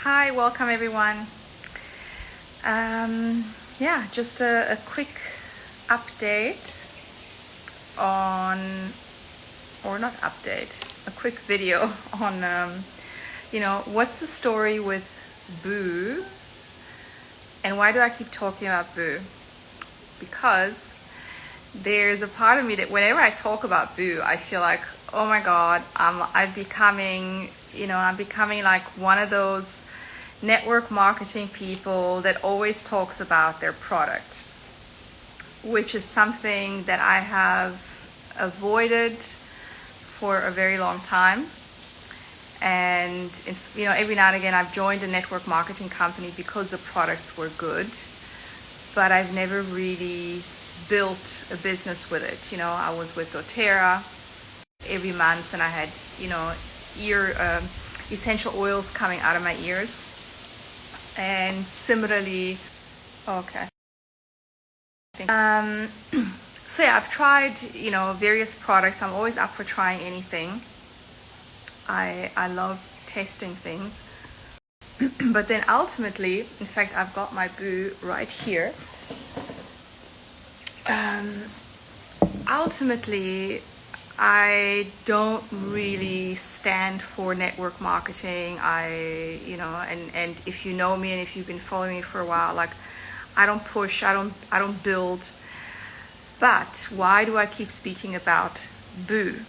Hi, welcome everyone. Just a quick update on, or not update, a quick video on, what's the story with Boo and why do I keep talking about Boo? Because there's a part of me that whenever I talk about Boo, I feel like, oh my God, I'm becoming like one of those network marketing people that always talks about their product, which is something that I have avoided for a very long time. And every now and again I've joined a network marketing company because the products were good, but I've never really built a business with it. I was with doTERRA every month and I had ear essential oils coming out of my ears. And similarly, okay. So yeah, I've tried, various products. I'm always up for trying anything. I love testing things. But then ultimately, in fact, I've got my Boo right here. Ultimately, I don't really stand for network marketing. And if you know me and if you've been following me for a while, like I don't push, I don't build. But why do I keep speaking about Boo?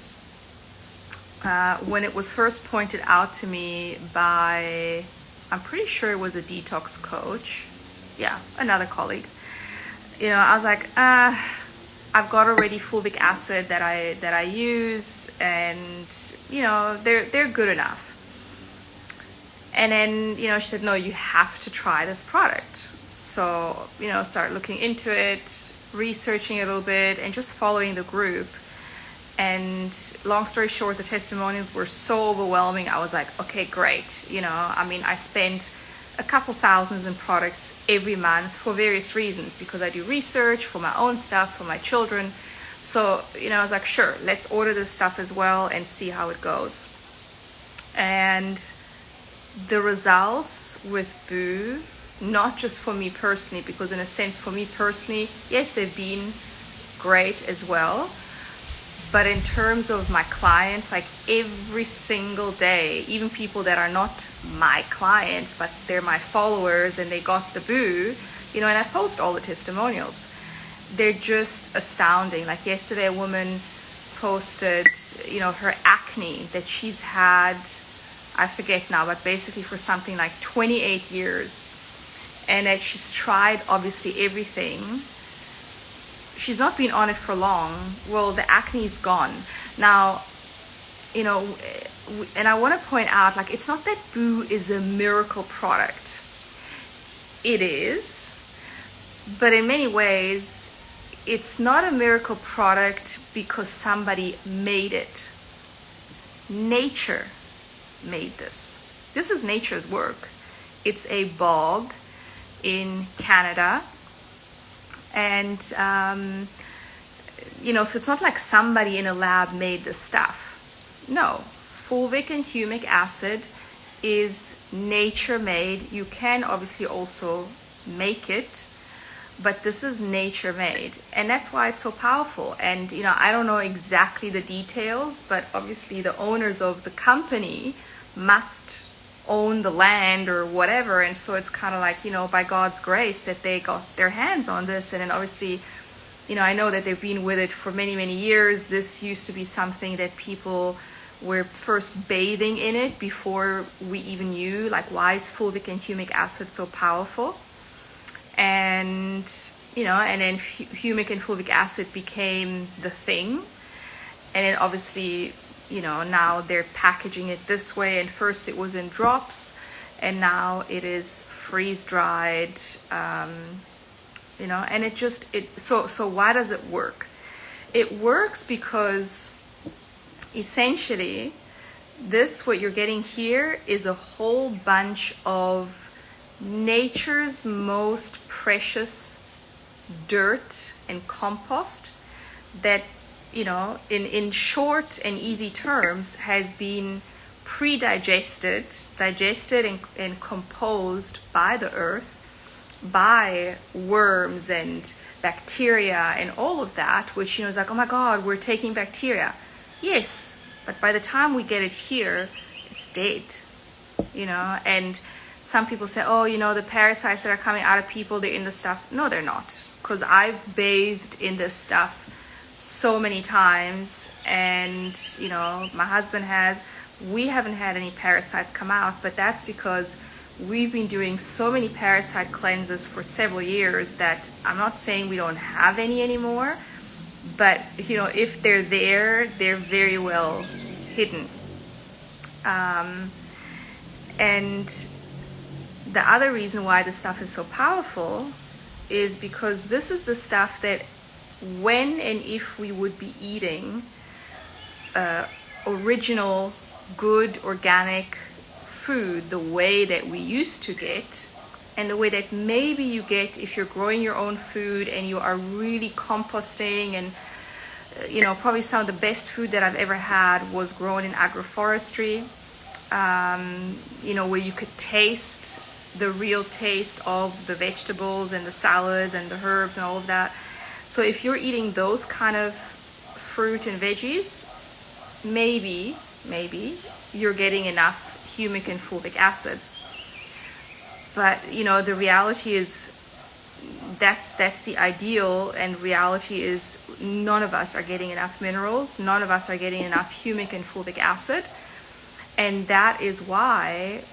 When it was first pointed out to me by, I'm pretty sure it was a detox coach. Yeah, another colleague. I was like, I've got already fulvic acid that I use, and they're good enough. And then she said, no, you have to try this product. So start looking into it, researching a little bit, and just following the group. And long story short, the testimonials were so overwhelming. I was like, okay, great. I spent a couple thousands in products every month for various reasons, because I do research for my own stuff, for my children. So, I was like, sure, let's order this stuff as well and see how it goes. And the results with Boo, not just for me personally, because in a sense for me personally, yes, they've been great as well. But in terms of my clients, like every single day, even people that are not my clients, but they're my followers and they got the Boo, and I post all the testimonials. They're just astounding. Like yesterday, a woman posted, her acne that she's had, I forget now, but basically for something like 28 years. And that she's tried obviously everything. She's not been on it for long. Well, the acne is gone. Now, and I want to point out, like, it's not that Boo is a miracle product. It is, but in many ways, it's not a miracle product because somebody made it. Nature made this. This is nature's work. It's a bog in Canada. And, so it's not like somebody in a lab made this stuff. No, fulvic and humic acid is nature made. You can obviously also make it, but this is nature made. And that's why it's so powerful. And, I don't know exactly the details, but obviously the owners of the company must own the land or whatever, and so it's kind of like by God's grace that they got their hands on this. And then obviously I know that they've been with it for many years. This used to be something that people were first bathing in it before we even knew, like, why is fulvic and humic acid so powerful. And and then humic and fulvic acid became the thing. And then obviously now they're packaging it this way, and first it was in drops and now it is freeze dried, and so why does it work? It works because essentially what you're getting here is a whole bunch of nature's most precious dirt and compost that in short and easy terms has been pre-digested, digested and composed by the earth, by worms and bacteria and all of that, which, is like, oh my God, we're taking bacteria. Yes, but by the time we get it here, it's dead, and some people say, oh, the parasites that are coming out of people, they're in the stuff. No, they're not, because I've bathed in this stuff so many times, and my husband has. We haven't had any parasites come out, but that's because we've been doing so many parasite cleanses for several years that I'm not saying we don't have any anymore, but if they're there, they're very well hidden. And the other reason why this stuff is so powerful is because this is the stuff that when and if we would be eating original, good, organic food the way that we used to get, and the way that maybe you get if you're growing your own food and you are really composting, and probably some of the best food that I've ever had was grown in agroforestry, where you could taste the real taste of the vegetables and the salads and the herbs and all of that. So if you're eating those kind of fruit and veggies, maybe you're getting enough humic and fulvic acids. But the reality is that's the ideal, and reality is none of us are getting enough minerals, none of us are getting enough humic and fulvic acid. And that is why,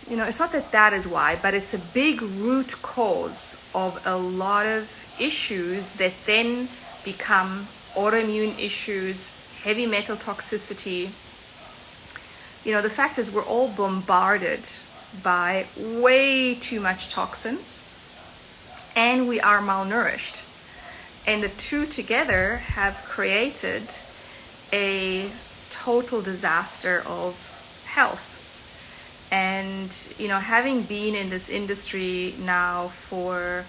it's not that is why, but it's a big root cause of a lot of issues that then become autoimmune issues, heavy metal toxicity. The fact is we're all bombarded by way too much toxins, and we are malnourished. And the two together have created a total disaster of health. And, having been in this industry now for,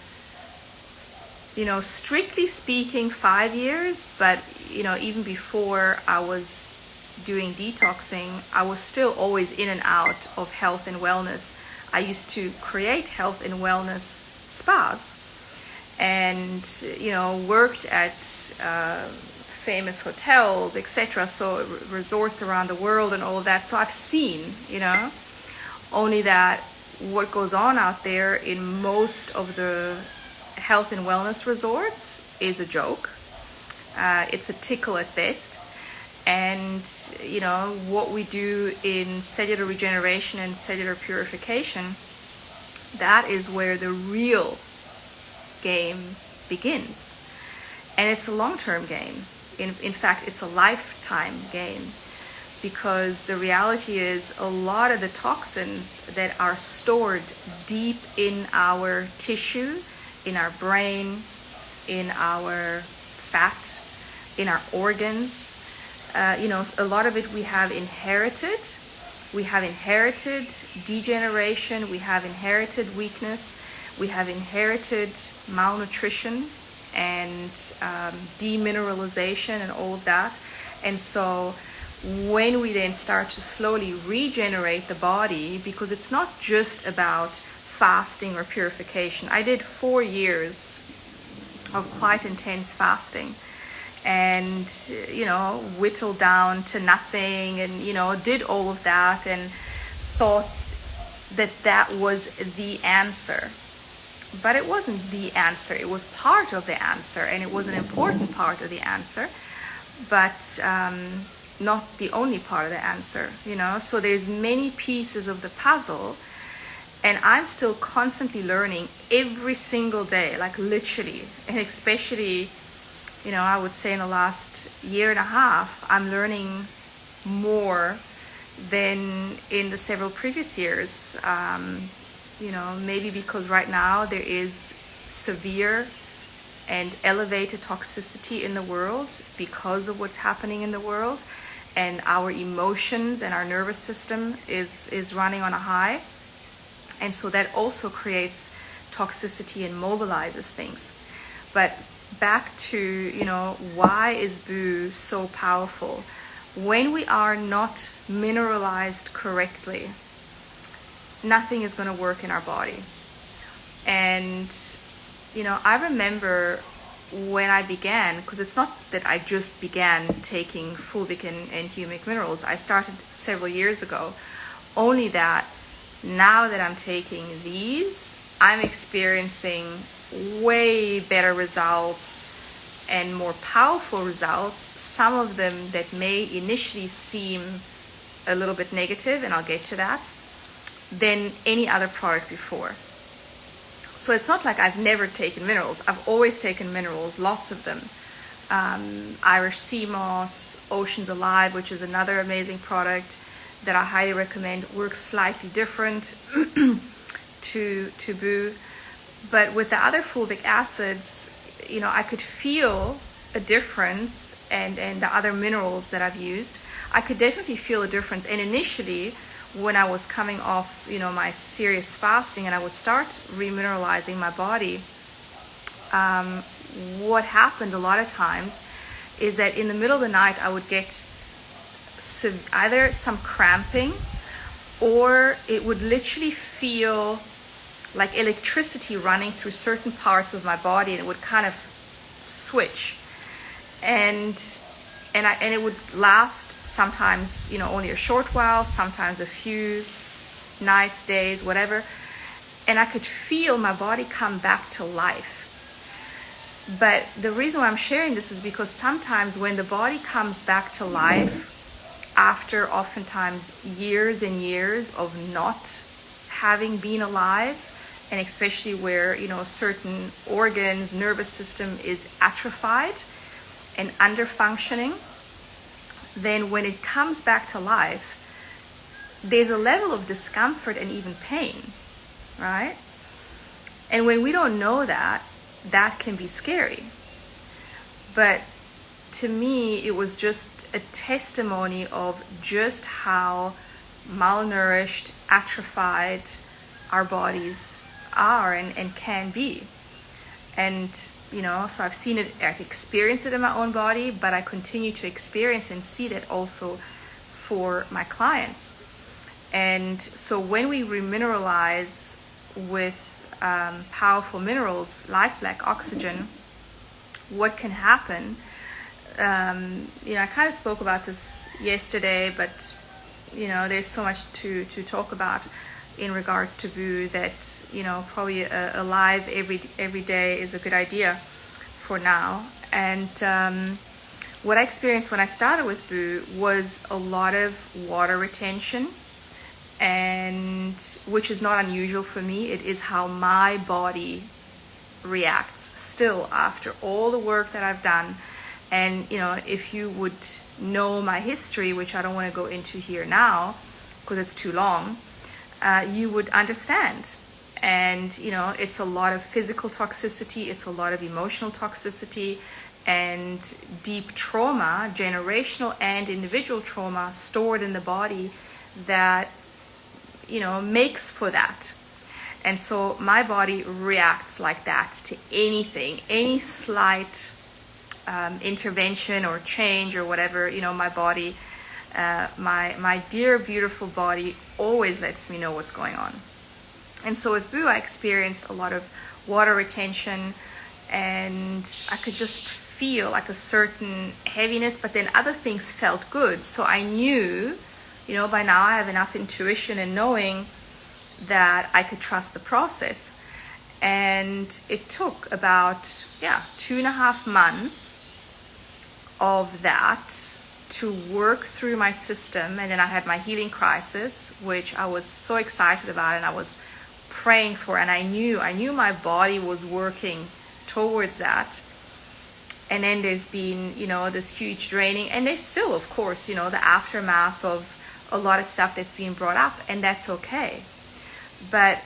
strictly speaking, 5 years, but, even before I was doing detoxing, I was still always in and out of health and wellness. I used to create health and wellness spas, and worked at famous hotels, etc., so resorts around the world and all of that. So I've seen, only that what goes on out there in most of the health and wellness resorts is a joke. It's a tickle at best. And what we do in cellular regeneration and cellular purification, that is where the real game begins. And it's a long-term game. In fact, it's a lifetime game, because the reality is a lot of the toxins that are stored deep in our tissue, in our brain, in our fat, in our organs, a lot of it we have inherited. We have inherited degeneration, we have inherited weakness, we have inherited malnutrition and demineralization and all of that. And so when we then start to slowly regenerate the body, because it's not just about fasting or purification. I did 4 years of quite intense fasting, and whittled down to nothing, and did all of that and thought that was the answer. But it wasn't the answer. It was part of the answer, and it was an important part of the answer, but not the only part of the answer. So there's many pieces of the puzzle, and I'm still constantly learning every single day, like literally, and especially I would say in the last year and a half, I'm learning more than in the several previous years. Maybe because right now there is severe and elevated toxicity in the world because of what's happening in the world, and our emotions and our nervous system is running on a high. And so that also creates toxicity and mobilizes things. But back to, why is Boo so powerful? when we are not mineralized correctly, nothing is going to work in our body. And, I remember when I began, because it's not that I just began taking fulvic and humic minerals. I started several years ago. Only that now that I'm taking these, I'm experiencing way better results and more powerful results. Some of them that may initially seem a little bit negative, and I'll get to that, than any other product before. So it's not like I've never taken minerals. I've always taken minerals, lots of them. Irish sea moss, Oceans Alive, which is another amazing product that I highly recommend, works slightly different to Boo. But with the other fulvic acids, I could feel a difference, and the other minerals that I've used, I could definitely feel a difference. And initially, when I was coming off, my serious fasting, and I would start remineralizing my body, what happened a lot of times is that in the middle of the night, I would get either some cramping, or it would literally feel like electricity running through certain parts of my body, and it would kind of switch. And it would last sometimes, only a short while, sometimes a few nights, days, whatever. And I could feel my body come back to life. But the reason why I'm sharing this is because sometimes when the body comes back to life, after oftentimes years and years of not having been alive, and especially where, certain organs, nervous system is atrophied and under functioning, then when it comes back to life, there's a level of discomfort and even pain, right? And when we don't know that, that can be scary. But to me, it was just a testimony of just how malnourished, atrophied our bodies are and can be. And so I've seen it, I've experienced it in my own body, but I continue to experience and see that also for my clients. And so when we remineralize with powerful minerals like black oxygen, what can happen? I kind of spoke about this yesterday, but there's so much to talk about in regards to Boo that probably a live every day is a good idea for now. And what I experienced when I started with Boo was a lot of water retention, and which is not unusual for me. It is how my body reacts still after all the work that I've done. And if you would know my history, which I don't want to go into here now because it's too long, you would understand. And it's a lot of physical toxicity, it's a lot of emotional toxicity, and deep trauma, generational and individual trauma stored in the body that makes for that. And so my body reacts like that to anything, any slight intervention or change or whatever. My body, my dear beautiful body always lets me know what's going on. And so with Boo, I experienced a lot of water retention, and I could just feel like a certain heaviness, but then other things felt good. So I knew, by now I have enough intuition and knowing that I could trust the process. And it took about 2.5 months of that to work through my system. And then I had my healing crisis, which I was so excited about, and I was praying for, and I knew my body was working towards that. And then there's been this huge draining, and there's still, of course, the aftermath of a lot of stuff that's being brought up, and that's okay. But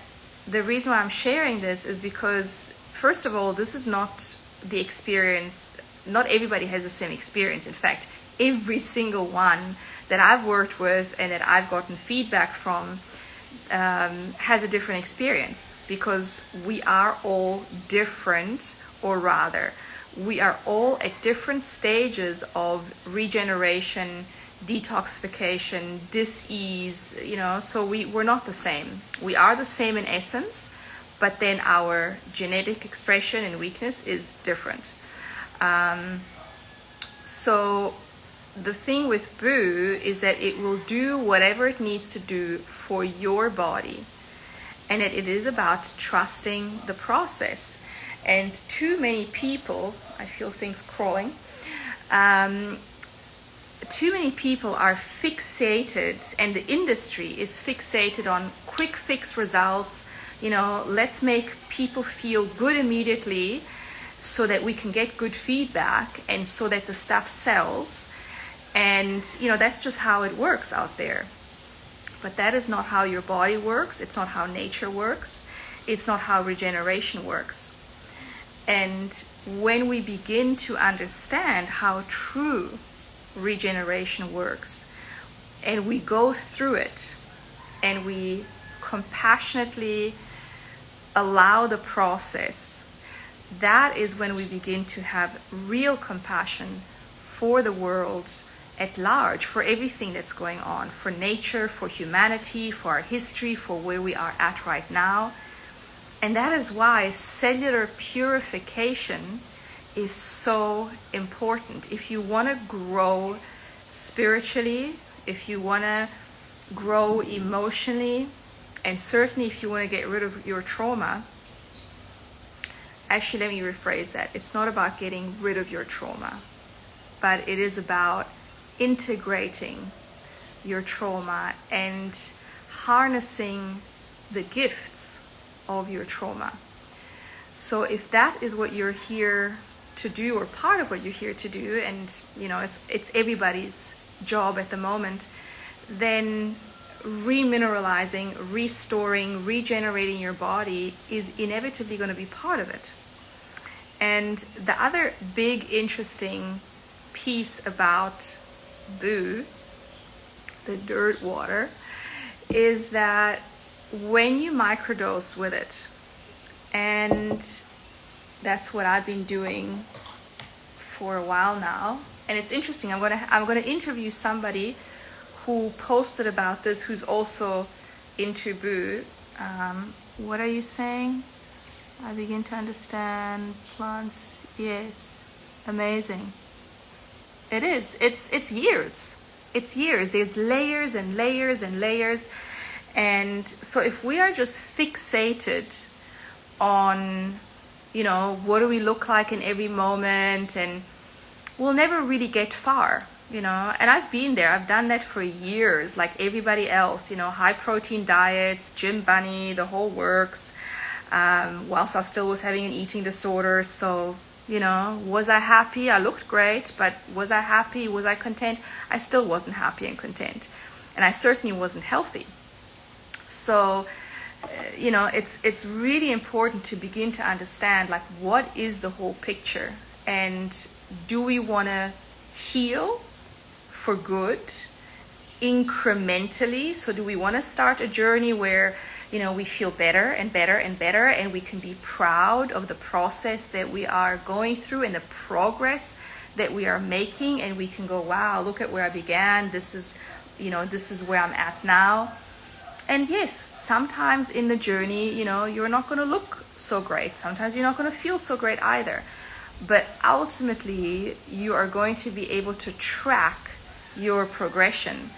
the reason why I'm sharing this is because, first of all, this is not the experience. Not everybody has the same experience. In fact, every single one that I've worked with and that I've gotten feedback from has a different experience, because we are all different, or rather, we are all at different stages of regeneration, detoxification, dis-ease, so we're not the same. We are the same in essence, but then our genetic expression and weakness is different. So the thing with Boo is that it will do whatever it needs to do for your body. And it is about trusting the process. And too many people, I feel things crawling, too many people are fixated, and the industry is fixated on quick fix results. Let's make people feel good immediately so that we can get good feedback and so that the stuff sells. And, that's just how it works out there. But that is not how your body works. It's not how nature works. It's not how regeneration works. And when we begin to understand how true regeneration works, and we go through it, and we compassionately allow the process, that is when we begin to have real compassion for the world at large, for everything that's going on, for nature, for humanity, for our history, for where we are at right now. And that is why cellular purification is so important. If you want to grow spiritually, if you want to grow emotionally, and certainly if you want to get rid of your trauma, actually, let me rephrase that. It's not about getting rid of your trauma, but it is about integrating your trauma and harnessing the gifts of your trauma. So if that is what you're here to do, or part of what you're here to do, and it's everybody's job at the moment, then remineralizing, restoring, regenerating your body is inevitably going to be part of it. And the other big interesting piece about Boo, the dirt water, is that when you microdose with it, and that's what I've been doing for a while now, and it's interesting. I'm gonna interview somebody who posted about this, who's also into Boo. What are you saying? I begin to understand plants. Yes, amazing. It is. It's years. It's years. There's layers and layers and layers. And so if we are just fixated on, what do we look like in every moment, and we'll never really get far, And I've been there. I've done that for years, like everybody else, high protein diets, gym bunny, the whole works, whilst I still was having an eating disorder. So, was I happy? I looked great, but was I happy? Was I content? I still wasn't happy and content. And I certainly wasn't healthy. So, it's really important to begin to understand, like, what is the whole picture? And do we want to heal for good incrementally? So do we want to start a journey where, we feel better and better and better, and we can be proud of the process that we are going through and the progress that we are making, and we can go, wow, look at where I began. This is where I'm at now. And yes, sometimes in the journey, you're not going to look so great. Sometimes you're not going to feel so great either. But ultimately, you are going to be able to track your progression.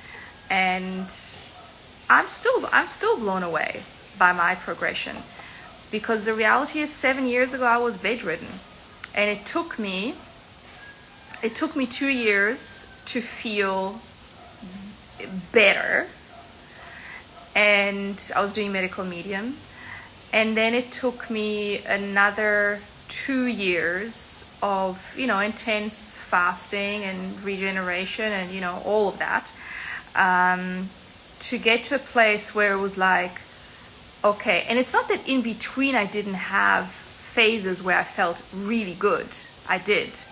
And I'm still blown away by my progression, because the reality is 7 years ago I was bedridden, and it took me 2 years to feel better. And I was doing medical medium, and then it took me another 2 years of intense fasting and regeneration and all of that, to get to a place where it was like, okay. And it's not that in between I didn't have phases where I felt really good. I did.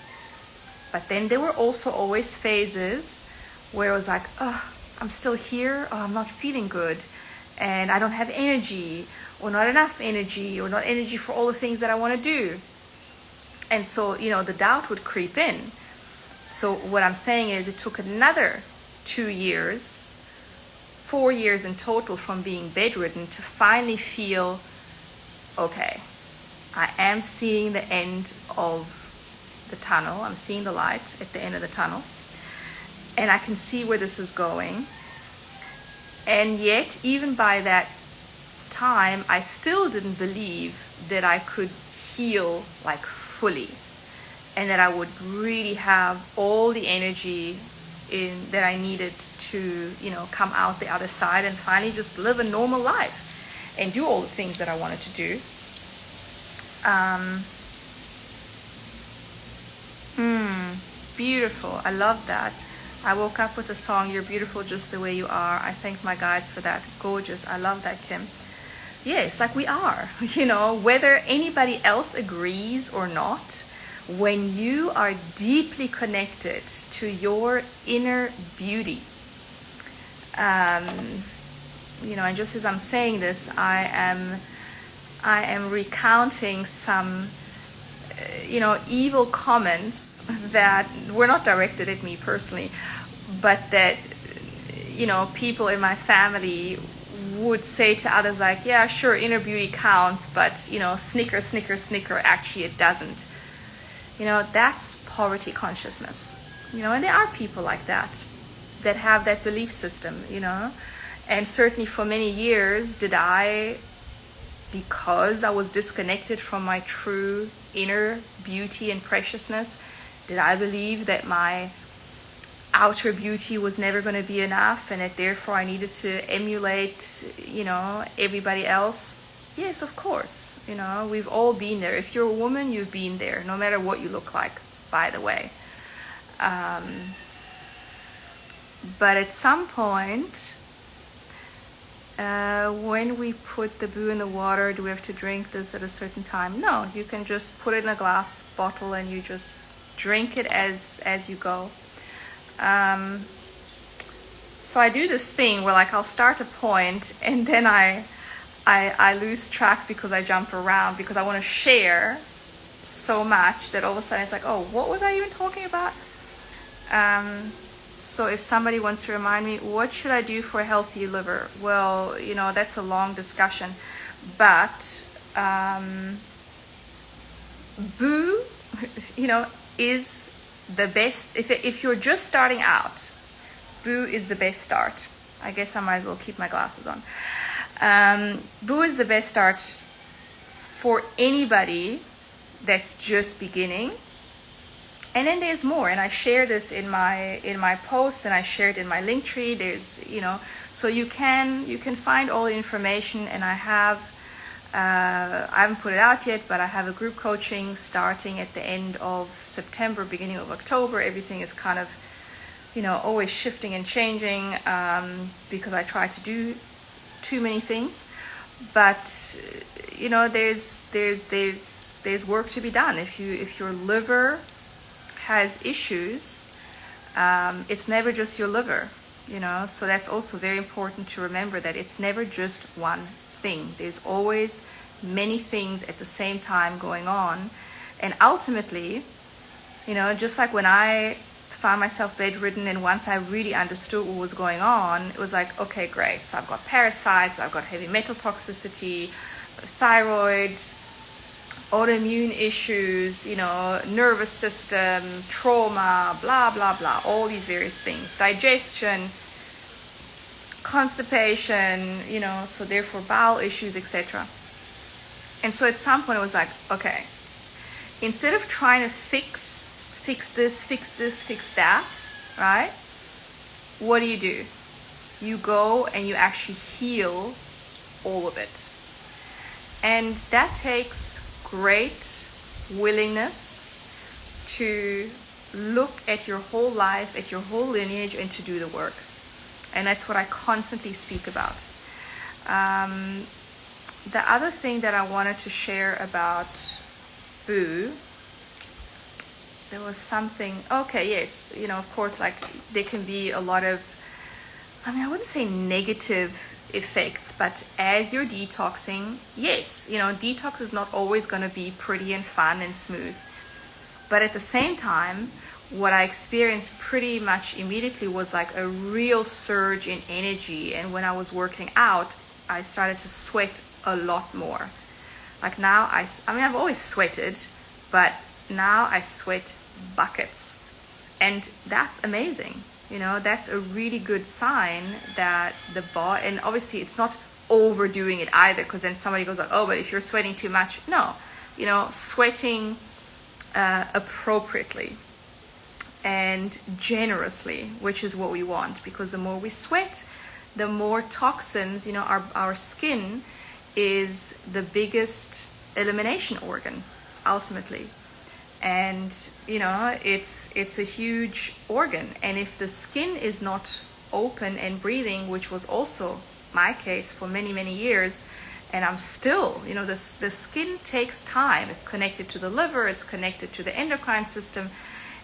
But then there were also always phases where it was like, oh, I'm still here. Oh, I'm not feeling good. And I don't have energy, or not enough energy, or not energy for all the things that I want to do. And so, the doubt would creep in. So what I'm saying is, it took another 2 years, 4 years in total from being bedridden to finally feel, okay, I am seeing the end of the tunnel. I'm seeing the light at the end of the tunnel. And I can see where this is going. And yet, even by that time, I still didn't believe that I could heal like fully, and that I would really have all the energy that I needed to, come out the other side and finally just live a normal life and do all the things that I wanted to do. Beautiful. I love that. I woke up with the song, You're Beautiful Just the Way You Are. I thank my guides for that. Gorgeous. I love that, Kim. Yes, like we are, whether anybody else agrees or not, when you are deeply connected to your inner beauty, and just as I'm saying this, I am recounting some, evil comments that were not directed at me personally, but that, people in my family would say to others like, yeah, sure, inner beauty counts, but, snicker, snicker, snicker, actually it doesn't. That's poverty consciousness, and there are people like that have that belief system, and certainly for many years did I, because I was disconnected from my true inner beauty and preciousness, did I believe that my outer beauty was never going to be enough and that therefore I needed to emulate, everybody else? Yes, of course. We've all been there. If you're a woman, you've been there, no matter what you look like, by the way. But at some point, when we put the boo in the water, do we have to drink this at a certain time? No, you can just put it in a glass bottle and you just drink it as you go. So I do this thing where I'll start a point and then I lose track because I jump around because I want to share so much that all of a sudden it's like, oh, what was I even talking about? So if somebody wants to remind me, what should I do for a healthy liver? Well, that's a long discussion, but boo, is the best. If you're just starting out, boo is the best start. I guess I might as well keep my glasses on. Boo is the best start for anybody that's just beginning. And then there's more, and I share this in my posts, and I share it in my link tree. There's, so you can find all the information, and I haven't put it out yet, but I have a group coaching starting at the end of September, beginning of October. Everything is kind of, always shifting and changing because I try to do too many things. But there's work to be done. If your liver has issues, it's never just your liver, so that's also very important to remember, that it's never just one thing. There's always many things at the same time going on. And ultimately, just like when I found myself bedridden, and once I really understood what was going on, it was like, okay, great, so I've got parasites, I've got heavy metal toxicity, thyroid, autoimmune issues, nervous system, trauma, blah, blah, blah, all these various things, digestion, constipation, so therefore bowel issues, etc. And so at some point it was like, okay, instead of trying to fix this, fix that, right? What do? You go and you actually heal all of it. And that takes great willingness to look at your whole life, at your whole lineage, and to do the work. And that's what I constantly speak about. The other thing that I wanted to share about boo, there was something, okay, yes, of course, there can be a lot of, I wouldn't say negative effects, but as you're detoxing, yes, detox is not always going to be pretty and fun and smooth, but at the same time, what I experienced pretty much immediately was like a real surge in energy. And when I was working out, I started to sweat a lot more. Like now, I mean, I've always sweated, but now I sweat buckets. And that's amazing. That's a really good sign that the body, and obviously it's not overdoing it either, because then somebody goes like, oh, but if you're sweating too much. No, sweating appropriately and generously, which is what we want, because the more we sweat, the more toxins, our skin is the biggest elimination organ ultimately. And it's a huge organ, and if the skin is not open and breathing, which was also my case for many, many years, and I'm still, the skin takes time. It's connected to the liver, it's connected to the endocrine system,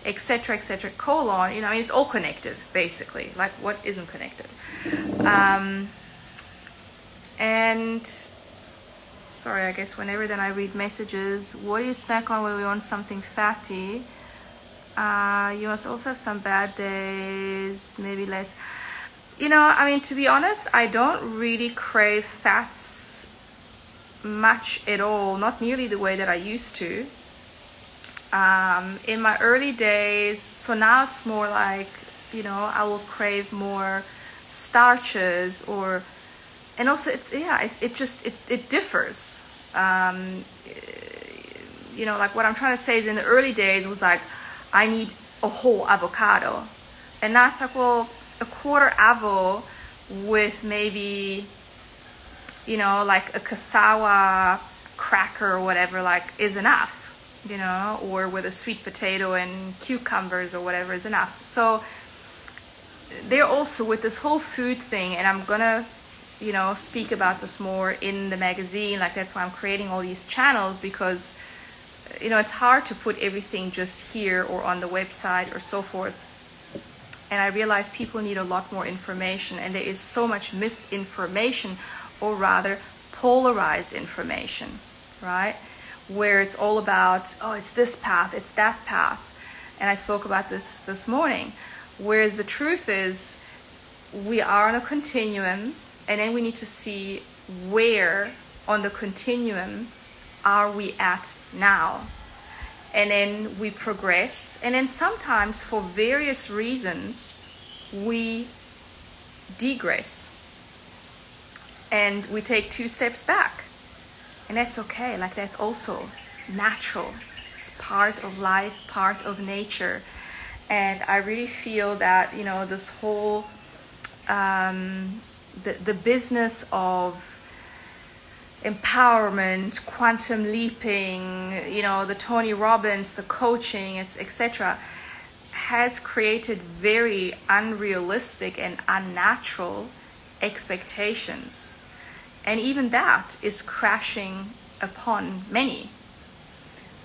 etc., etc., colon, it's all connected, basically. Like, what isn't connected? And sorry, I guess whenever then I read messages, what do you snack on when we want something fatty? You must also have some bad days, maybe less. To be honest, I don't really crave fats much at all, not nearly the way that I used to. In my early days, so now it's more like, I will crave more starches, and also it differs. Like what I'm trying to say is, in the early days it was like, I need a whole avocado, and that's like, well, a quarter avo with maybe, like a cassava cracker or whatever, like, is enough. Or with a sweet potato and cucumbers or whatever is enough. So they're also with this whole food thing, and I'm gonna, speak about this more in the magazine. Like, that's why I'm creating all these channels, because, it's hard to put everything just here or on the website or so forth. And I realize people need a lot more information, and there is so much misinformation, or rather polarized information, right? Where it's all about, oh, it's this path, it's that path. And I spoke about this morning. Whereas the truth is, we are on a continuum, and then we need to see where on the continuum are we at now. And then we progress. And then sometimes, for various reasons, we degress. And we take 2 steps back. And that's okay. Like, that's also natural. It's part of life, part of nature. And I really feel that, this whole, the business of empowerment, quantum leaping, the Tony Robbins, the coaching, etc., has created very unrealistic and unnatural expectations. And even that is crashing upon many,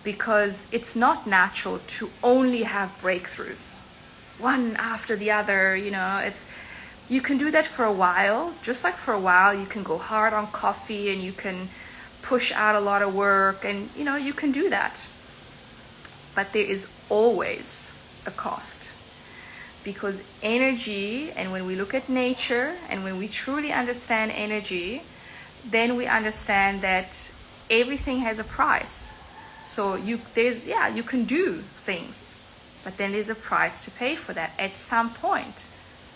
because it's not natural to only have breakthroughs, one after the other. You can do that for a while. Just like for a while, you can go hard on coffee and you can push out a lot of work, and you can do that. But there is always a cost, because energy, and when we look at nature and when we truly understand energy, then we understand that everything has a price. So you can do things, but then there's a price to pay for that at some point.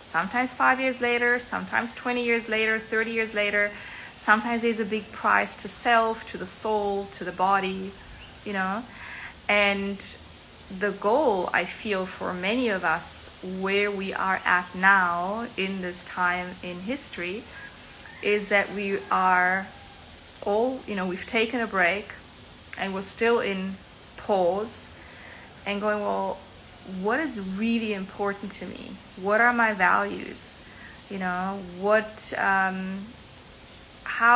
Sometimes 5 years later, sometimes 20 years later, 30 years later. Sometimes there's a big price to self, to the soul, to the body, And the goal, I feel, for many of us, where we are at now in this time in history, is that we are all, we've taken a break, and we're still in pause and going, well, what is really important to me? What are my values? How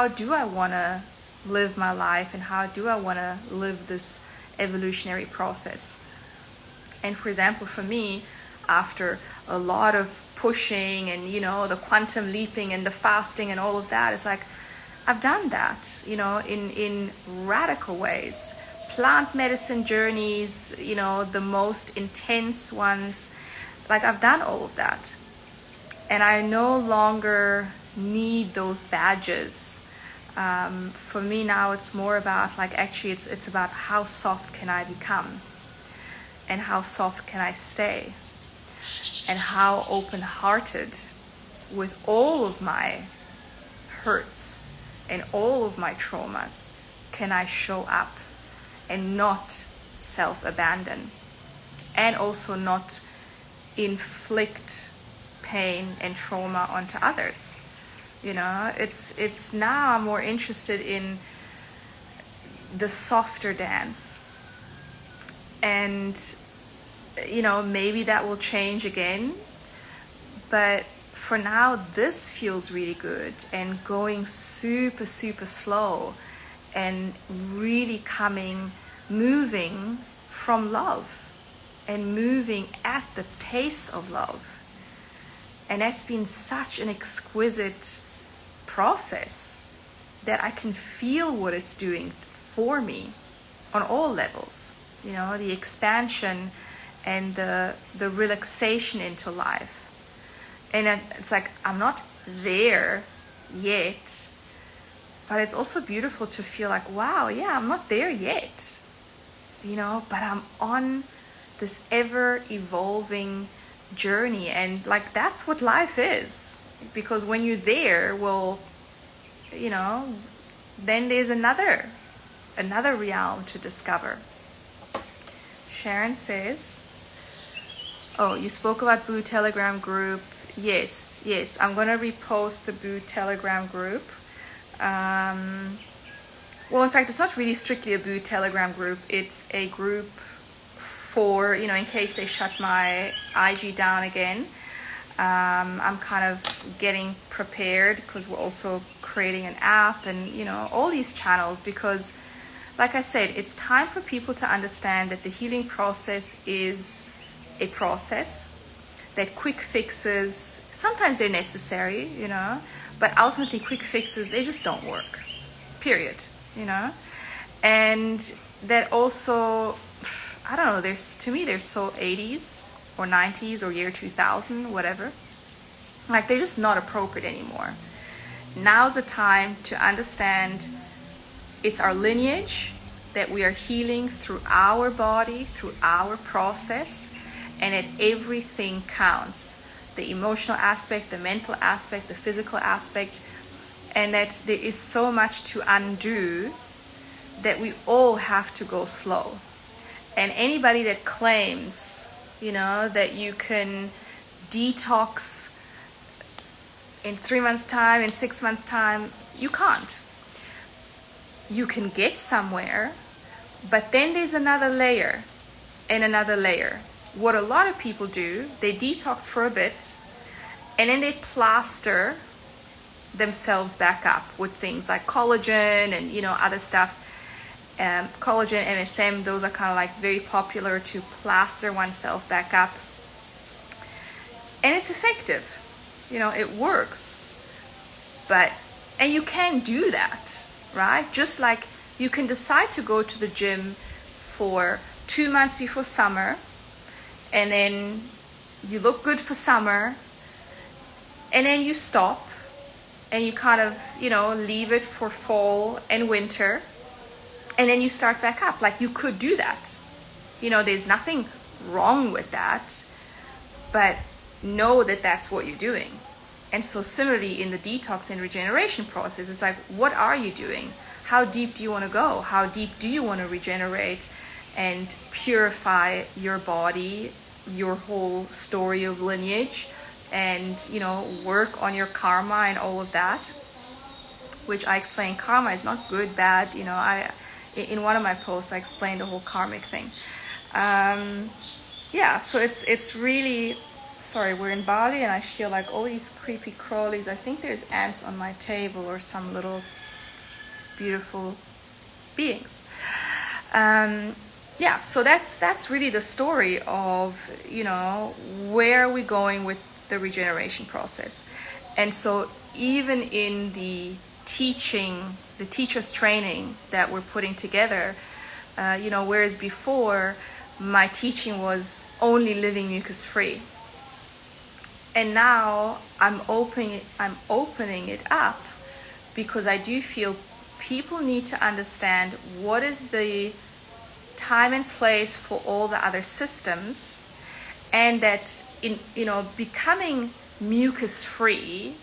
do I want to live my life, and how do I want to live this evolutionary process? And for example, for me, after a lot of pushing and, the quantum leaping and the fasting and all of that, it's like, I've done that, in radical ways. plant medicine journeys, you know, the most intense ones. Like, I've done all of that. And I no longer need those badges. For me now, it's more about, like, actually it's about how soft can I become, and how soft can I stay, and how open-hearted with all of my hurts and all of my traumas can I show up and not self-abandon, and also not inflict pain and trauma onto others. You know, it's now I'm more interested in the softer dance. And, you know, maybe that will change again. But for now, this feels really good, and going super, super slow, and really moving from love, and moving at the pace of love. And that's been such an exquisite process that I can feel what it's doing for me on all levels. You know, the expansion and the relaxation into life. And it's like, I'm not there yet, but it's also beautiful to feel like, wow, yeah, I'm not there yet, you know, but I'm on this ever evolving journey. And like, that's what life is, because when you're there, well, you know, then there's another realm to discover. Sharon says, oh, you spoke about Boo Telegram group. Yes, I'm going to repost the Boo Telegram group. Well, in fact, it's not really strictly a Boo Telegram group. It's a group for, you know, in case they shut my IG down again. I'm kind of getting prepared, because we're also creating an app and, you know, all these channels, because like I said, it's time for people to understand that the healing process is a process, that quick fixes, sometimes they're necessary, you know, but ultimately quick fixes, they just don't work, period, you know. And that also, I don't know, to me, they're so 80s or 90s or year 2000, whatever. Like, they're just not appropriate anymore. Now's the time to understand it's our lineage that we are healing through our body, through our process, and that everything counts. The emotional aspect, the mental aspect, the physical aspect, and that there is so much to undo that we all have to go slow. And anybody that claims, you know, that you can detox in 3 months' time, in 6 months' time, you can't. You can get somewhere, but then there's another layer and another layer. What a lot of people do, they detox for a bit, and then they plaster themselves back up with things like collagen and, you know, other stuff. Collagen, MSM, those are kind of like very popular to plaster oneself back up. And it's effective. You know, it works. And you can do that, right? Just like you can decide to go to the gym for 2 months before summer, and then you look good for summer, and then you stop, and you kind of, you know, leave it for fall and winter, and then you start back up. Like, you could do that. You know, there's nothing wrong with that, but know that that's what you're doing. And so similarly in the detox and regeneration process, it's like, what are you doing? How deep do you want to go? How deep do you want to regenerate and purify your body, your whole story of lineage, and, you know, work on your karma and all of that, which I explain. Karma is not good, bad. You know, in one of my posts, I explained the whole karmic thing. Yeah, so it's really, sorry, we're in Bali, and I feel like all these creepy crawlies, I think there's ants on my table or some little beautiful beings. Yeah, so that's really the story of, you know, where are we going with the regeneration process. And so even in the teaching, the teacher's training that we're putting together, Whereas before my teaching was only living mucus free. And now I'm opening it up because I do feel people need to understand what is the time and place for all the other systems, and that in becoming mucus free,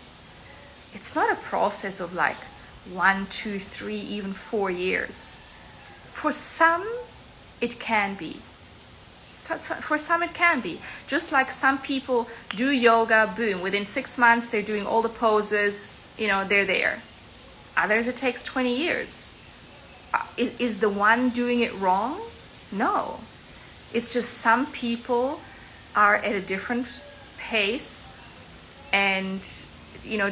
it's not a process of like 1, 2, 3, even 4 years. For some it can be. For some it can be. Just like some people do yoga, boom, within 6 months they're doing all the poses, they're there. Others it takes 20 years. Is the one doing it wrong? No. It's just some people are at a different pace and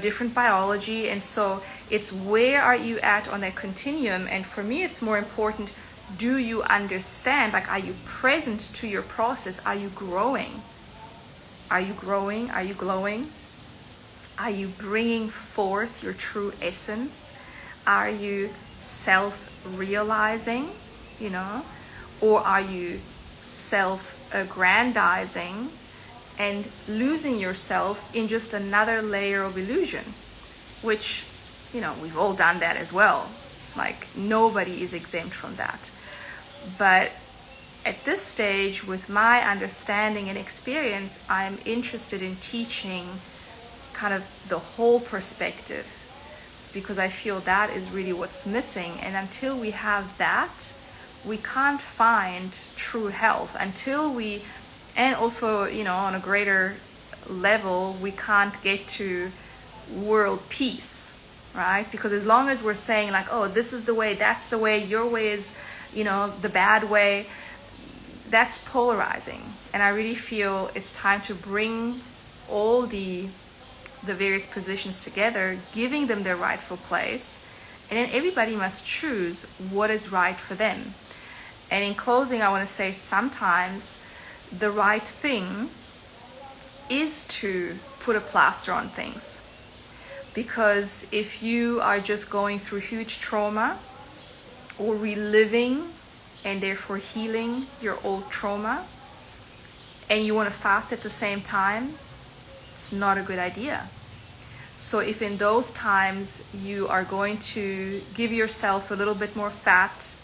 different biology, and so it's where are you at on that continuum. And for me it's more important, do you understand, like, are you present to your process? Are you growing? Are you growing? Are you glowing? Are you bringing forth your true essence? Are you self-realizing, or are you self-aggrandizing and losing yourself in just another layer of illusion, which, we've all done that as well. Like, nobody is exempt from that. But at this stage, with my understanding and experience, I'm interested in teaching kind of the whole perspective, because I feel that is really what's missing. And until we have that, we can't find true health. And also, on a greater level, we can't get to world peace, right? Because as long as we're saying like, oh, this is the way, that's the way, your way is, the bad way, that's polarizing. And I really feel it's time to bring all the various positions together, giving them their rightful place, and then everybody must choose what is right for them. And in closing, I want to say sometimes the right thing is to put a plaster on things. Because if you are just going through huge trauma or reliving and therefore healing your old trauma, and you want to fast at the same time, it's not a good idea. So if in those times you are going to give yourself a little bit more fat,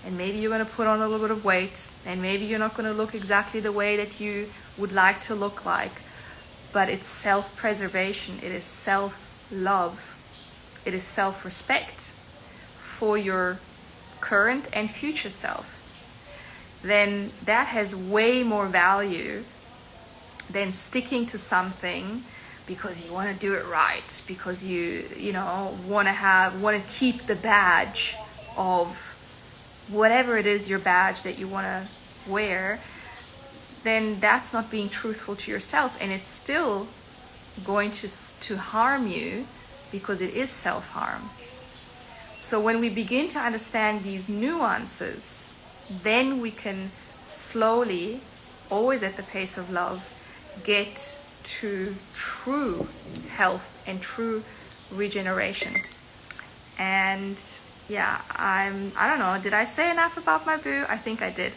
and maybe you're going to put on a little bit of weight, and maybe you're not going to look exactly the way that you would like to look like, but it's self-preservation, it is self-love, it is self-respect for your current and future self, then that has way more value than sticking to something because you want to do it right, because you want to keep the badge of whatever it is, your badge that you want to wear. Then that's not being truthful to yourself, and it's still going to harm you, because it is self-harm. So when we begin to understand these nuances, then we can slowly, always at the pace of love, get to true health and true regeneration. And yeah, I don't know, did I say enough about my boo? I think I did.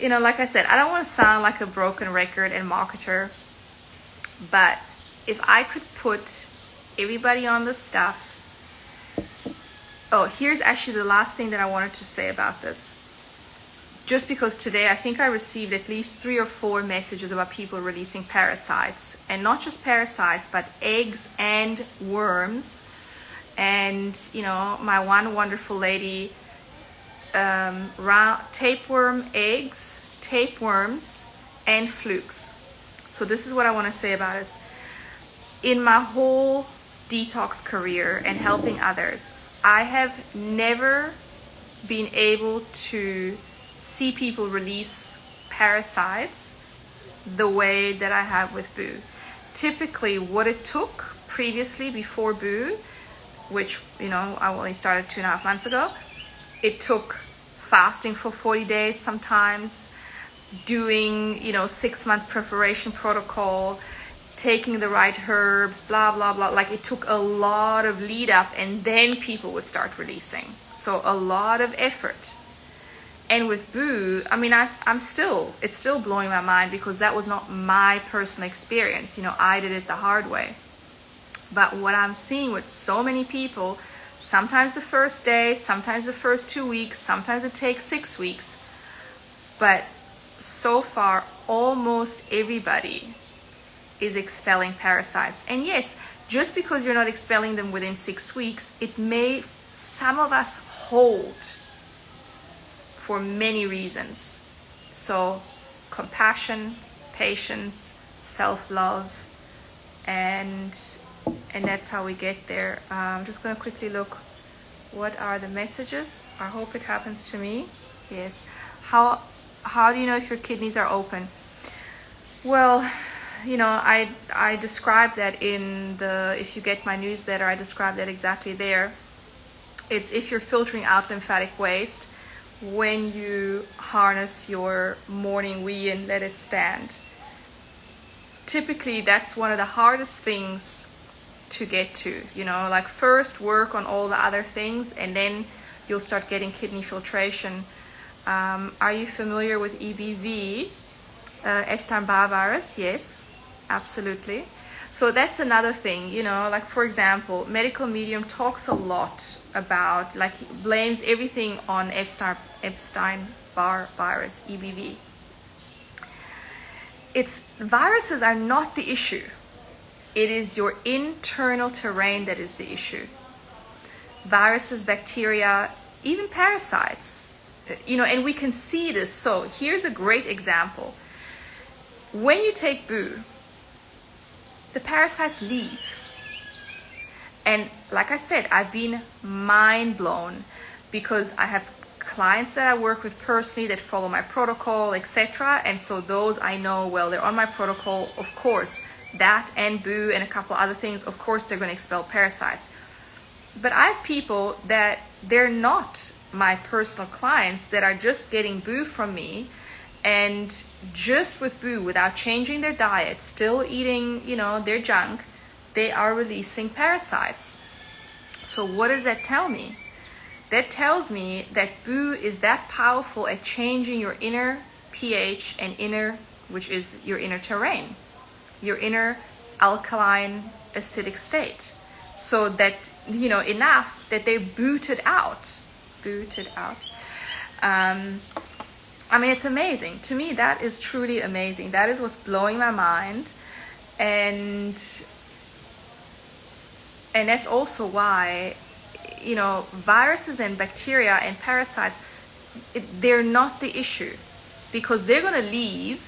Like I said, I don't want to sound like a broken record and marketer, but if I could put everybody on the stuff. Oh, here's actually the last thing that I wanted to say about this. Just because today I think I received at least 3 or 4 messages about people releasing parasites, and not just parasites, but eggs and worms. And my one wonderful lady, tapeworm eggs, tapeworms, and flukes. So this is what I want to say about it. In my whole detox career and helping others, I have never been able to see people release parasites the way that I have with Boo. Typically what it took previously, before Boo, which I only started 2.5 months ago, it took fasting for 40 days sometimes, doing 6 months preparation protocol, taking the right herbs, blah blah blah. Like, it took a lot of lead up, and then people would start releasing. So a lot of effort. And with Boo, I mean, it's still blowing my mind because that was not my personal experience. You know, I did it the hard way. But what I'm seeing with so many people, sometimes the first day, sometimes the first 2 weeks, sometimes it takes 6 weeks. But so far, almost everybody is expelling parasites. And yes, just because you're not expelling them within 6 weeks, it may, some of us hold for many reasons. So compassion, patience, self-love, and that's how we get there. I'm just going to quickly look, what are the messages? I hope it happens to me. Yes. How do you know if your kidneys are open? Well, you know, I describe that in the, if you get my newsletter, I describe that exactly there. It's if you're filtering out lymphatic waste when you harness your morning wee and let it stand. Typically, that's one of the hardest things to get to, you know, like first work on all the other things and then you'll start getting kidney filtration. Are you familiar with EBV, Epstein-Barr virus? Yes, absolutely. So that's another thing, you know, like for example, Medical Medium talks a lot about, like, blames everything on Epstein-Barr virus, EBV. Viruses are not the issue. It is your internal terrain that is the issue. Viruses, bacteria, even parasites, you know, and we can see this. So here's a great example. When you take Boo, the parasites leave. And like I said, I've been mind blown because I have clients that I work with personally that follow my protocol, etc. And so those I know, well, they're on my protocol, of course. That and Boo and a couple other things, of course they're going to expel parasites. But I have people that they're not my personal clients that are just getting Boo from me, and just with Boo, without changing their diet, still eating, you know, their junk, they are releasing parasites. So what does that tell me? That tells me that Boo is that powerful at changing your inner pH and inner, which is your inner terrain, your inner alkaline acidic state, so that, you know, enough that they booted out. I mean, it's amazing. To me, that is truly amazing. That is what's blowing my mind. And that's also why, you know, viruses and bacteria and parasites, they're not the issue, because they're going to leave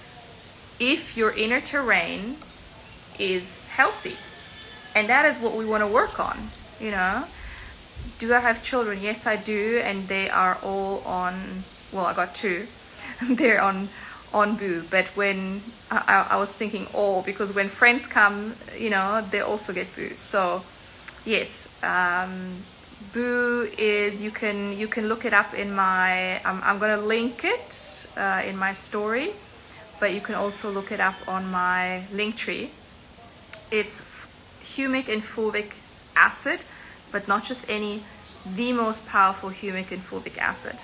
if your inner terrain is healthy. And that is what we want to work on, you know. Do I have children? Yes, I do. And they are all on, well, I got 2. They're on Boo. But when I was thinking all, because when friends come, you know, they also get Boo. So yes, Boo is, you can look it up in my, I'm going to link it in my story, but you can also look it up on my link tree. It's humic and fulvic acid, but not just any, the most powerful humic and fulvic acid.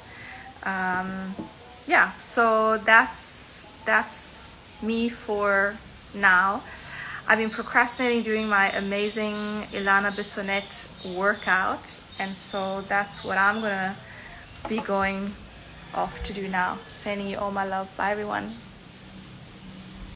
Yeah, so that's me for now. I've been procrastinating doing my amazing Ilana Bissonnette workout, and so that's what I'm gonna be going off to do now. Sending you all my love. Bye everyone.